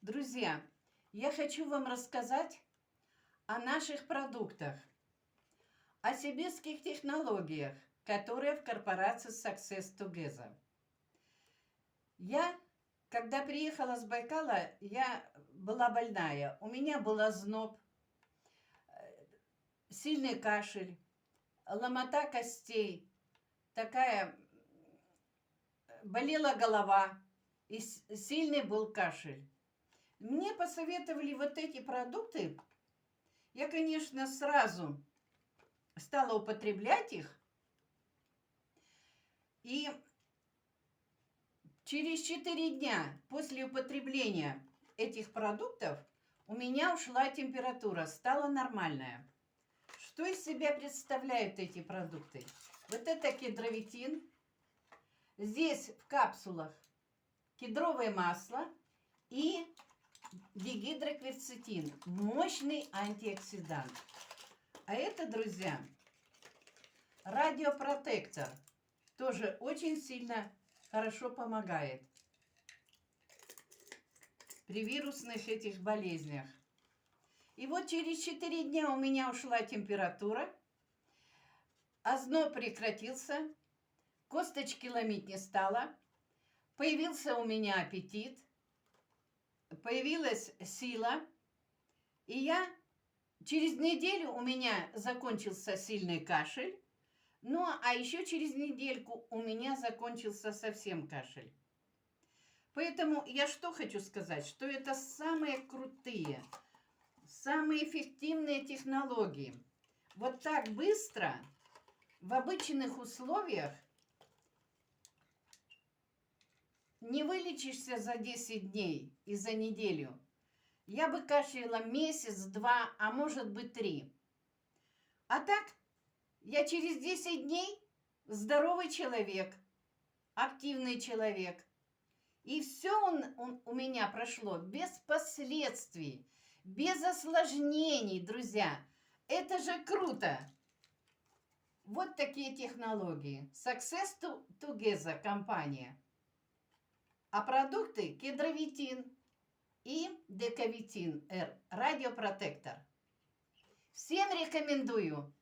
Друзья, я хочу вам рассказать о наших продуктах, о сибирских технологиях, которые в корпорации Success Together. Когда приехала с Байкала, я была больная. У меня был озноб, сильный кашель, ломота костей, болела голова и сильный был кашель. Мне посоветовали вот эти продукты. Я, конечно, сразу стала употреблять их. И через 4 дня после употребления этих продуктов у меня ушла температура, стала нормальная. Что из себя представляют эти продукты? Вот это кедровитин. Здесь в капсулах кедровое масло и дигидрокверцетин. Мощный антиоксидант. А это, друзья, радиопротектор. Тоже очень сильно хорошо помогает при вирусных этих болезнях. И вот через 4 дня у меня ушла температура, озноб прекратился, косточки ломить не стало, появился у меня аппетит, появилась сила, и через неделю у меня закончился сильный кашель, а еще через недельку у меня закончился совсем кашель. Поэтому я что хочу сказать, что это самые крутые, самые эффективные технологии. Вот так быстро, в обычных условиях, не вылечишься за 10 дней и за неделю. Я бы кашляла месяц, 2, а может быть 3. А так, я через 10 дней здоровый человек, активный человек. И все у меня прошло без последствий, без осложнений, друзья. Это же круто! Вот такие технологии. Success Together компания. А продукты кедровитин и дековитин Р, радиопротектор. Всем рекомендую.